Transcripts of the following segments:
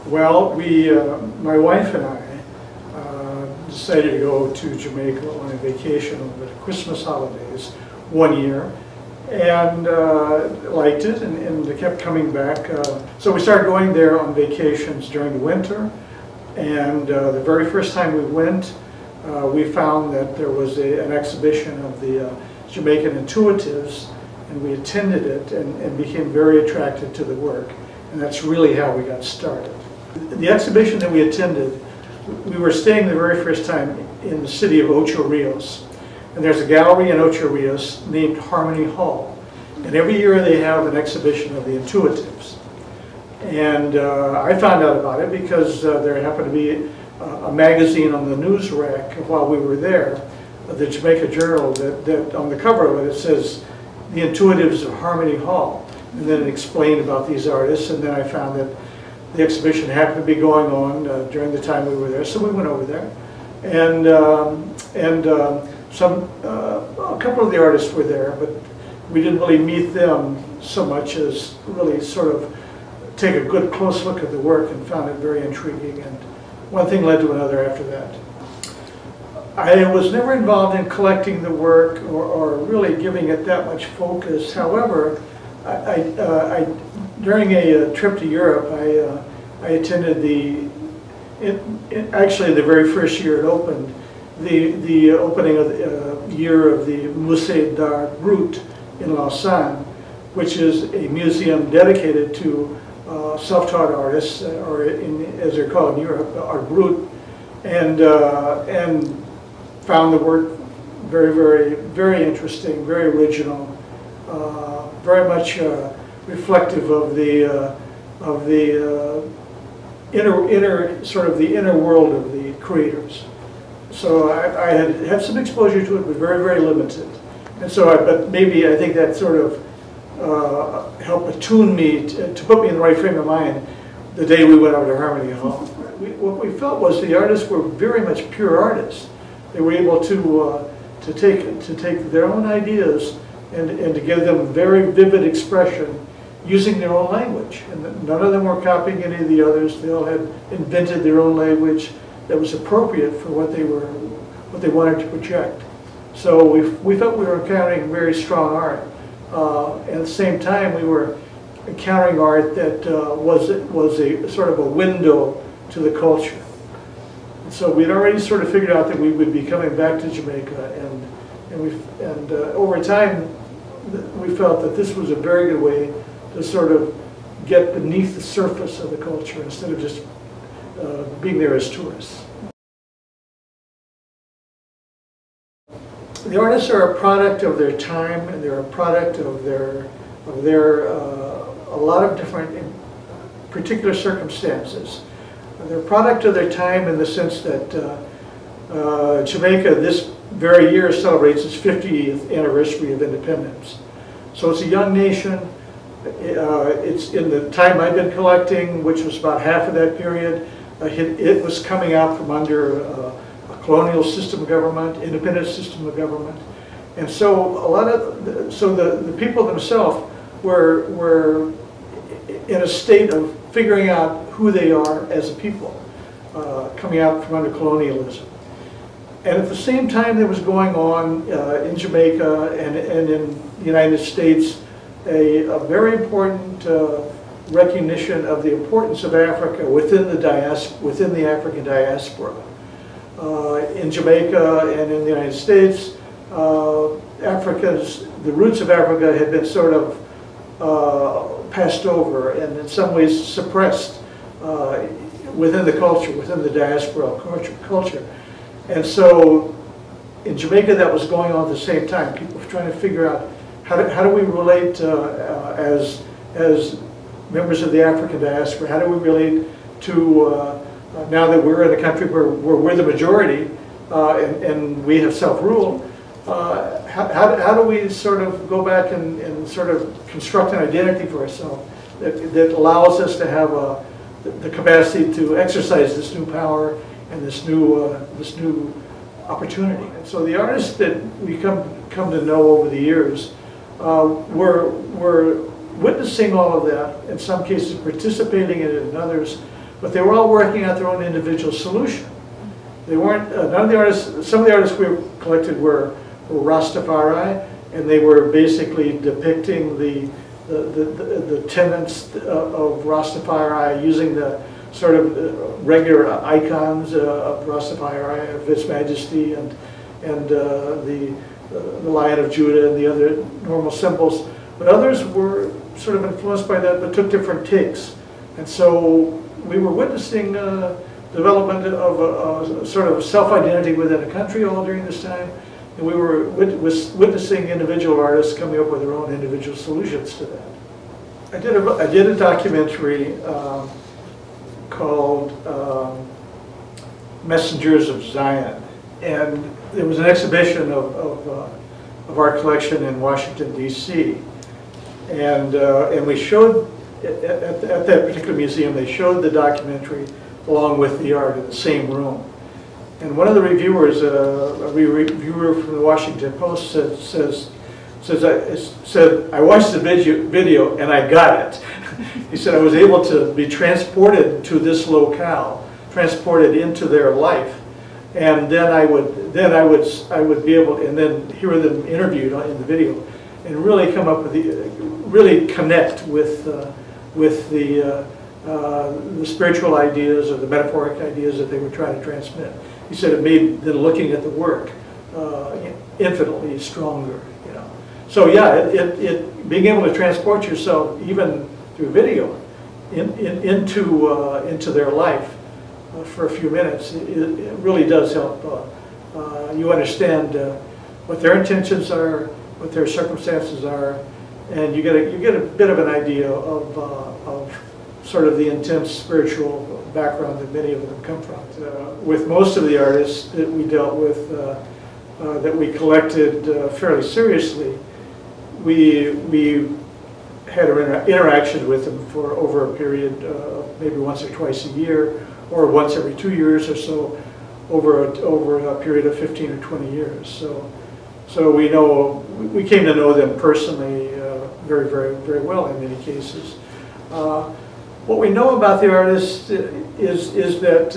Well, my wife and I decided to go to Jamaica on a vacation over the Christmas holidays one year, and liked it, and kept coming back. So we started going there on vacations during the winter, and the very first time we went, we found that there was an exhibition of the Jamaican Intuitives, and we attended it and became very attracted to the work, and that's really how we got started. The exhibition that we attended, we were staying the very first time in the city of Ocho Rios, and there's a gallery in Ocho Rios named Harmony Hall, and every year they have an exhibition of the Intuitives. And I found out about it because there happened to be a magazine on the news rack while we were there, the Jamaica Journal, that on the cover of it, it says the Intuitives of Harmony Hall, and then it explained about these artists, and then I found that the exhibition happened to be going on during the time we were there, so we went over there, and a couple of the artists were there, but we didn't really meet them so much as really sort of take a good close look at the work, and found it very intriguing, and one thing led to another after that. I was never involved in collecting the work or really giving it that much focus. However, during a trip to Europe, I attended actually the very first year it opened, the opening of the year of the Musée d'Art Brut in Lausanne, which is a museum dedicated to self-taught artists, or as they're called in Europe, Art Brut, and found the work very, very, very interesting, very original, very much reflective of the inner world of the creators. So I had some exposure to it, but very, very limited. And so, but maybe I think that sort of helped attune me to put me in the right frame of mind the day we went over to Harmony Hall. What we felt was the artists were very much pure artists. They were able to take their own ideas and to give them very vivid expression using their own language. And none of them were copying any of the others. They all had invented their own language that was appropriate for what they wanted to project. So we felt we were encountering very strong art. At the same time, we were encountering art that was a sort of a window to the culture. And so we'd already sort of figured out that we would be coming back to Jamaica, and over time, we felt that this was a very good way to sort of get beneath the surface of the culture instead of just being there as tourists. The artists are a product of their time, and they're a product of a lot of different particular circumstances. They're a product of their time in the sense that Jamaica this very year celebrates its 50th anniversary of independence. So it's a young nation. It's in the time I've been collecting, which was about half of that period. It was coming out from under a colonial system of government, independent system of government, and so the people themselves were in a state of figuring out who they are as a people, coming out from under colonialism. And at the same time that was going on in Jamaica and in the United States, a very important recognition of the importance of Africa within the African diaspora. In Jamaica and in the United States, the roots of Africa had been sort of passed over and in some ways suppressed within the culture, within the diaspora culture. And so in Jamaica that was going on at the same time. People were trying to figure out how do we relate as members of the African diaspora, how do we relate to now that we're in a country where we're the majority and we have self-rule, how do we sort of go back and sort of construct an identity for ourselves that allows us to have the capacity to exercise this new power and this new opportunity. And so the artists that we come to know over the years were witnessing all of that, in some cases participating in it, and others but they were all working out their own individual solution. They weren't, none of the artists, some of the artists we collected were Rastafari, and they were basically depicting the tenets of Rastafari using the sort of regular icons of Rastafari, of His Majesty, and the Lion of Judah and the other normal symbols. But others were sort of influenced by that, but took different takes. And so we were witnessing development of a sort of self-identity within a country all during this time. And we were witnessing individual artists coming up with their own individual solutions to that. I did a documentary called Messengers of Zion, and there was an exhibition of our collection in Washington, D.C. And we showed, at that particular museum, they showed the documentary along with the art in the same room. And one of the reviewers, a reviewer from the Washington Post, said, I watched the video and I got it. He said, I was able to be transported to this locale, transported into their life, and then I would be able to, and then hear them interviewed in the video, and really come up with really connect with the spiritual ideas or the metaphoric ideas that they were trying to transmit. He said it made them looking at the work infinitely stronger. You know, so yeah, being able to transport yourself even through video into their life for a few minutes, it really does help you understand what their intentions are, what their circumstances are, and you get a bit of an idea of sort of the intense spiritual background that many of them come from. With most of the artists that we dealt with, that we collected fairly seriously, we had interactions with them for over a period, maybe once or twice a year, or once every 2 years or so, over a period of 15 or 20 years. So we came to know them personally very, very, very well in many cases. What we know about the artists is that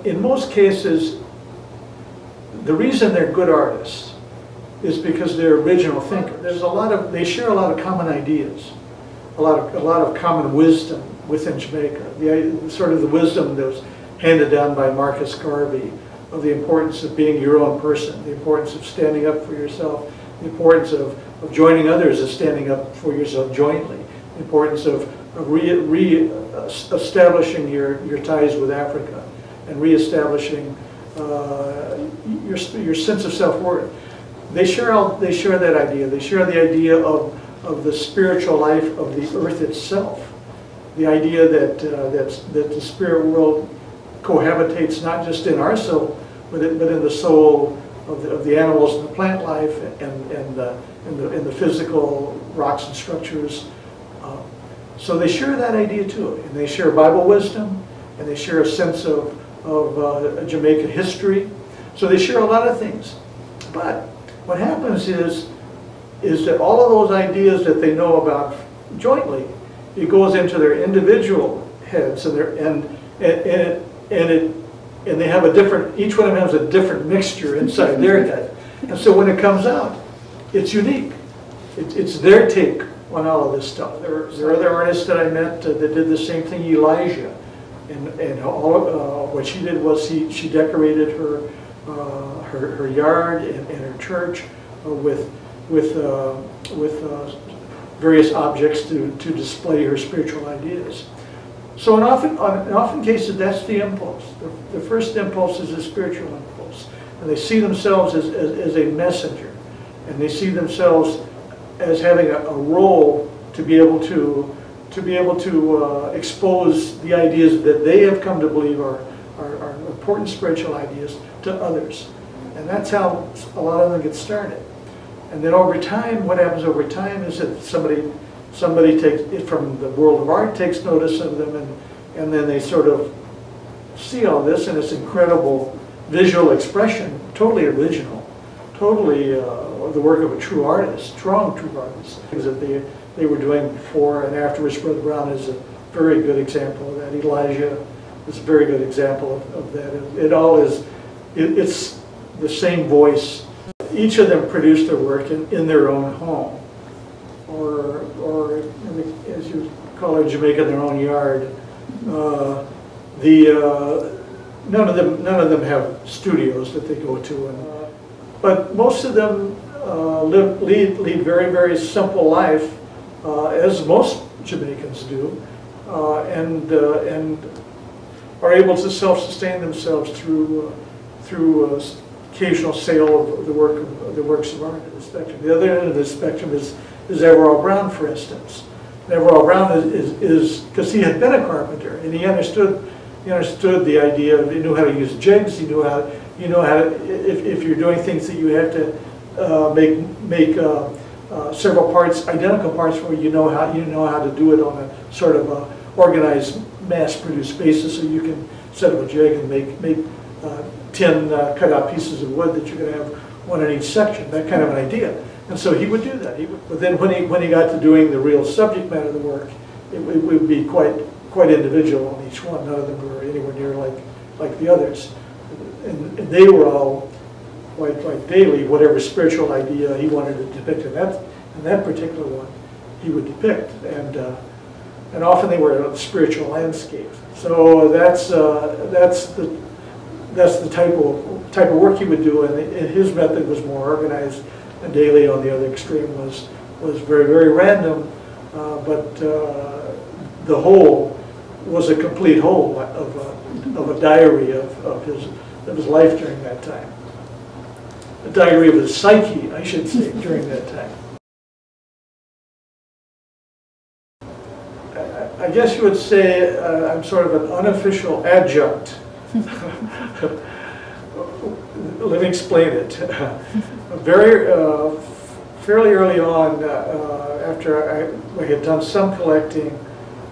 in most cases, the reason they're good artists is because they're original thinkers. They share a lot of common ideas, a lot of common wisdom within Jamaica. Sort of the wisdom that was handed down by Marcus Garvey of the importance of being your own person, the importance of standing up for yourself, the importance of joining others as standing up for yourself jointly, the importance of re-establishing your ties with Africa and re-establishing your sense of self-worth. They share that idea. They share the idea of the spiritual life of the earth itself, the idea that the spirit world cohabitates not just in our soul, but in the soul of the animals and the plant life and the physical rocks and structures. So they share that idea too, and they share Bible wisdom, and they share a sense of Jamaican history. So they share a lot of things. But what happens is that all of those ideas that they know about jointly, it goes into their individual heads, and they have a different. Each one of them has a different mixture inside their head, and so when it comes out, it's unique. It's their take on all of this stuff. There are other artists that I met that did the same thing. Elijah, and what she did was she decorated her yard and her church with various objects to display her spiritual ideas. So in often cases, that's the impulse. The first impulse is a spiritual impulse, and they see themselves as a messenger, and they see themselves as having a role to be able to expose the ideas that they have come to believe are important spiritual ideas to others, and that's how a lot of them get started. And then over time, what happens over time is that somebody takes it from the world of art, takes notice of them, and then they sort of see all this in this incredible visual expression, totally original, totally the work of a true artist, strong true artist. Things that they were doing before and after which Brother Brown is very good example of that. Elijah is a very good example of that. It all is, it's the same voice. Each of them produced their work in their own home, or as you call it, Jamaica, their own yard. None of them have studios that they go to, but most of them lead very, very simple life, as most Jamaicans do, and are able to self-sustain themselves through occasional sale of the works of art in the spectrum. The other end of the spectrum is Everall Brown, for instance. Everall Brown is because he had been a carpenter and he understood the idea of, he knew how to use jigs. He knew how to, if you're doing things that you have to make several parts, identical parts, where you know how to do it on a sort of a organized, mass-produced basis, so you can set up a jig and make 10 cut-out pieces of wood that you're going to have one in each section. That kind of an idea. And so he would do that. But then when he got to doing the real subject matter of the work, it would be quite individual on each one. None of them were anywhere near like the others. And they were all like Daly, whatever spiritual idea he wanted to depict in that particular one, he would depict. And often they were a spiritual landscape. So that's the type of work he would do, and his method was more organized. And Daly, on the other extreme, was very, very random, but the whole was a complete whole of a diary of his life during that time. A diary of his psyche, I should say, during that time. I guess you would say I'm sort of an unofficial adjunct. Let me explain it. Fairly early on, after I had done some collecting,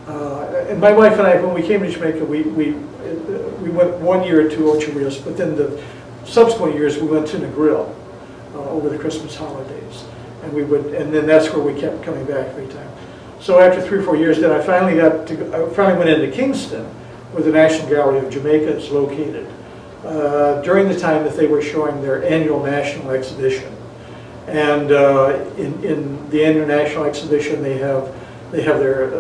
and my wife and I, when we came to Jamaica, we went 1 year to Ocho Rios, but then the subsequent years we went to Negril over the Christmas holidays, and then that's where we kept coming back every time. So after 3 or 4 years, then I finally went into Kingston, where the National Gallery of Jamaica is located, during the time that they were showing their annual national exhibition. And in the annual national exhibition, they have their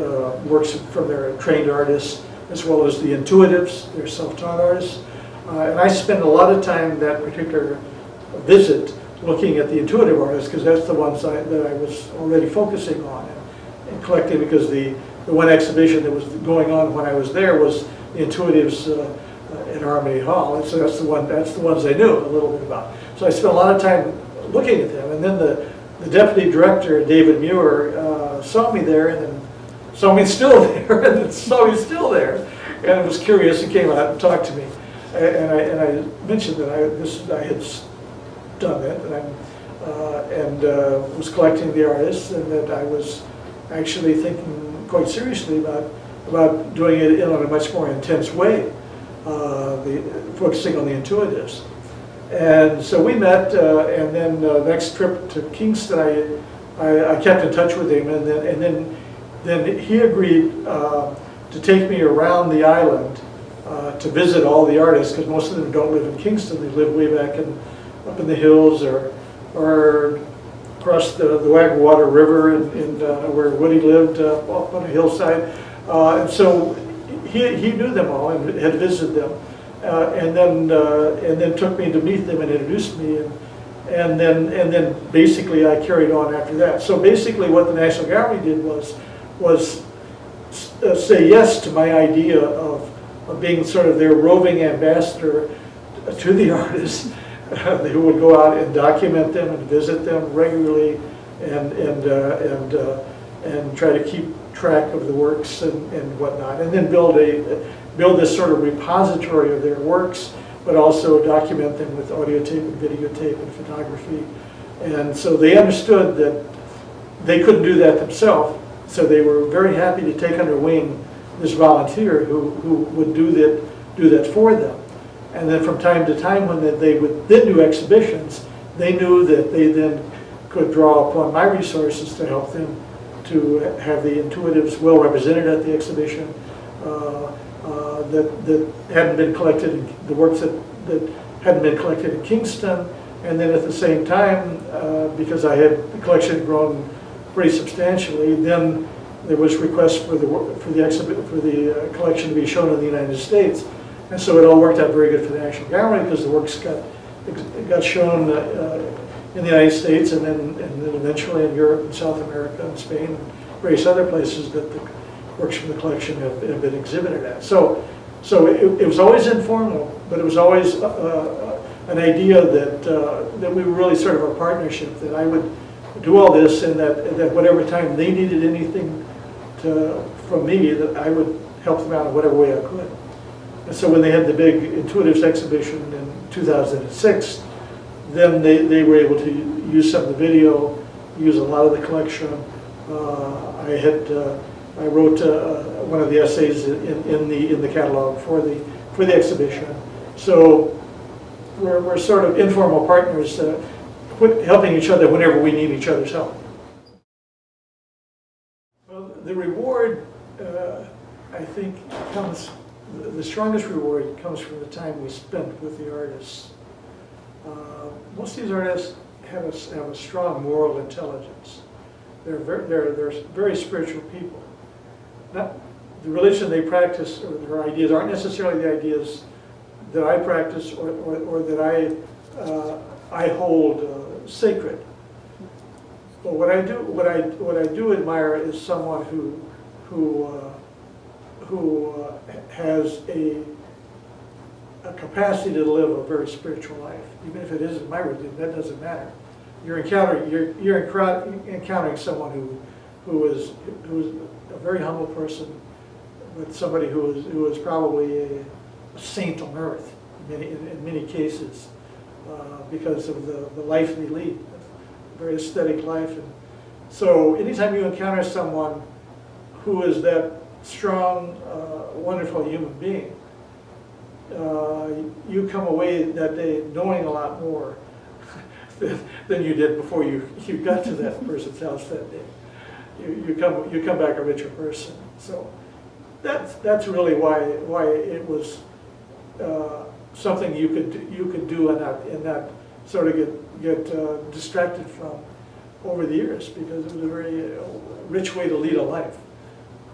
works from their trained artists, as well as the intuitives, their self-taught artists. And I spent a lot of time that particular visit looking at the intuitive artists, because that's the ones that I was already focusing on and collecting, because the one exhibition that was going on when I was there was the intuitives in Harmony Hall, and so that's the ones I knew a little bit about. So I spent a lot of time looking at them, and then the deputy director, David Muir, saw me there, and then saw me still there, and then saw me still there, and was curious and came out and talked to me, and I mentioned that I had done that, and was collecting the artists, and that I was actually thinking quite seriously about doing it in a much more intense way, focusing on the intuitives. And so we met, and then next trip to Kingston, I kept in touch with him, and then he agreed to take me around the island to visit all the artists, because most of them don't live in Kingston. They live way back up in the hills, or across the Wagwater River, where Woody lived up on a hillside. And so he knew them all and had visited them, and then took me to meet them and introduced me, and then basically I carried on after that. So basically, what the National Gallery did was say yes to my idea of being sort of their roving ambassador to the artists. They would go out and document them and visit them regularly, and try to keep track of the works and whatnot, and then build this sort of repository of their works, but also document them with audio tape and videotape and photography. And so they understood that they couldn't do that themselves, so they were very happy to take under wing this volunteer who would do that for them. And then from time to time, when they would then do exhibitions, they knew that they then could draw upon my resources to help them to have the Intuitives well represented at the exhibition, that hadn't been collected, the works that hadn't been collected in Kingston, and then at the same time, because I had the collection grown pretty substantially, then there was requests for the collection to be shown in the United States, and so it all worked out very good for the National Gallery because the works got shown in the United States, and then eventually in Europe and South America and Spain and various other places that the works from the collection have been exhibited at. So it was always informal, but it was always an idea that we were really sort of a partnership, that I would do all this, and that whatever time they needed anything from me, that I would help them out in whatever way I could. And so when they had the big Intuitives exhibition in 2006, then they were able to use some of the video, use a lot of the collection. I wrote one of the essays in the catalog for the exhibition. So we're sort of informal partners, helping each other whenever we need each other's help. Well, the reward, I think, the strongest reward comes from the time we spent with the artists. Most of these artists have a strong moral intelligence. They're very spiritual people. Not the religion they practice or their ideas aren't necessarily the ideas that I practice or that I hold sacred. But what I do admire is someone who has a capacity to live a very spiritual life, even if it isn't my religion. That doesn't matter. You're encountering someone who is a very humble person, but somebody who is probably a saint on earth in many cases, because of the life they lead, a very aesthetic life. And so anytime you encounter someone who is that strong, wonderful human being, you come away that day knowing a lot more than you did before you got to that person's house that day. You come back a richer person. So that's really why it was something you could do and not sort of get distracted from over the years, because it was a very rich way to lead a life,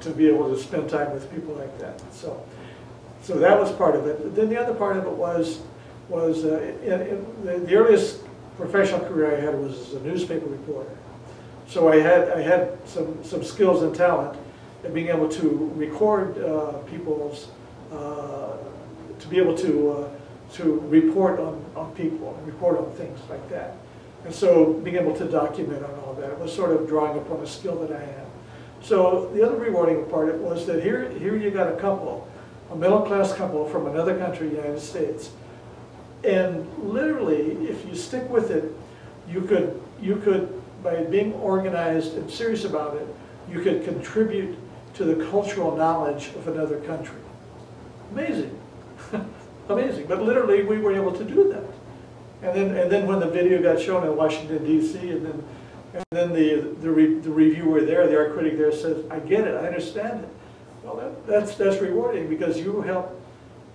to be able to spend time with people like that. So that was part of it. Then the other part of it was the earliest professional career I had was as a newspaper reporter. So I had some skills and talent in being able to record people's, to be able to report on people and report on things like that. And so being able to document on all that was sort of drawing upon a skill that I had. So the other rewarding part of it was that here you got a middle-class couple from another country, United States, and literally, if you stick with it, you could, by being organized and serious about it, you could contribute to the cultural knowledge of another country. Amazing, amazing. But literally, we were able to do that. And then when the video got shown in Washington D.C., and then the reviewer there, the art critic there, says, "I get it, I understand it." Well, that's rewarding, because you help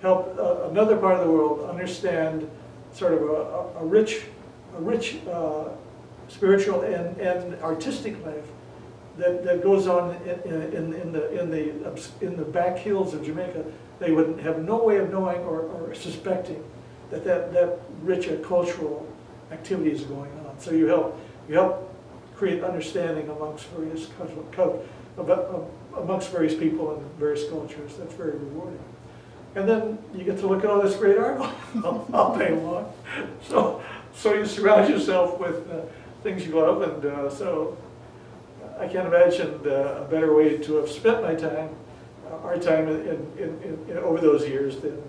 another part of the world understand sort of a rich spiritual and artistic life that goes on in the back hills of Jamaica. They would have no way of knowing or suspecting that rich cultural activity is going on. So you help create understanding amongst various people and various cultures. That's very rewarding. And then you get to look at all this great art all day long. So you surround yourself with things you love, and so I can't imagine a better way to have spent my time, our time in over those years than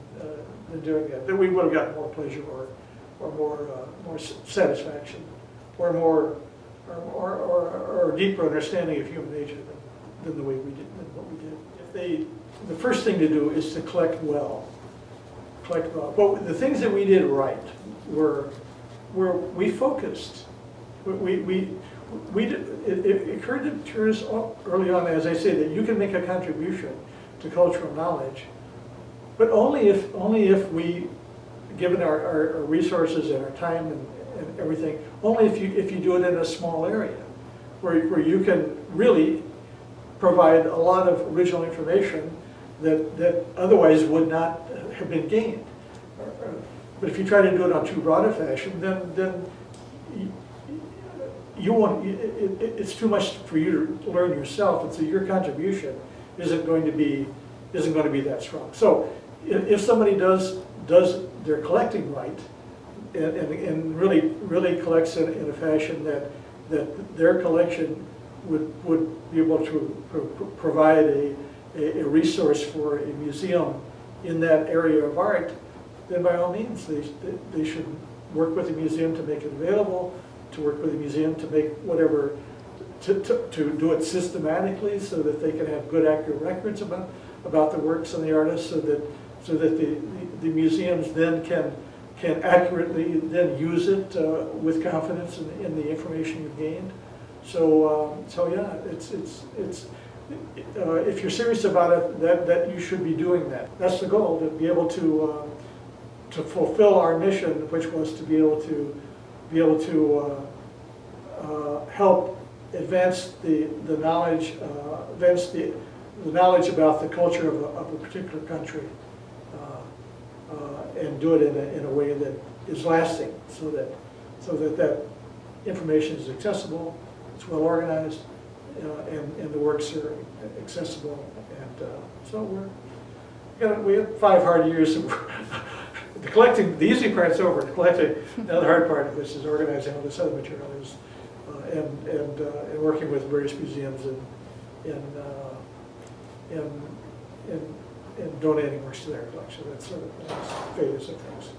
doing that. Then we would have gotten more pleasure or more satisfaction, or more or deeper understanding of human nature than the way we did, than what we did. The first thing to do is to collect well. But the things that we did right were we focused. We it occurred to us early on, as I say, that you can make a contribution to cultural knowledge, but only if we, given our resources and our time and everything, only if you do it in a small area, where you can really provide a lot of original information that otherwise would not have been gained. But if you try to do it on too broad a fashion, then you won't. It's too much for you to learn yourself, and so your contribution isn't going to be that strong. So if somebody does their collecting right, and really collects in a fashion that their collection would be able to provide a resource for a museum in that area of art, then by all means they should work with the museum to make it available, to work with the museum to make whatever, to do it systematically so that they can have good, accurate records about the works and the artists, so that the museums then can accurately then use it with confidence in the information you've gained. So yeah, it's if you're serious about it, that you should be doing that. That's the goal, to be able to fulfill our mission, which was to be able to help advance the knowledge, the knowledge about the culture of a particular country, and do it in a way that is lasting, so that information is accessible, it's well organized, and the works are accessible. And so we had 5 hard years of the collecting. The easy part's over. The collecting, now the hard part, which is organizing all this other material, is and working with various museums and donating works to their collection. That's sort of the next phase of things.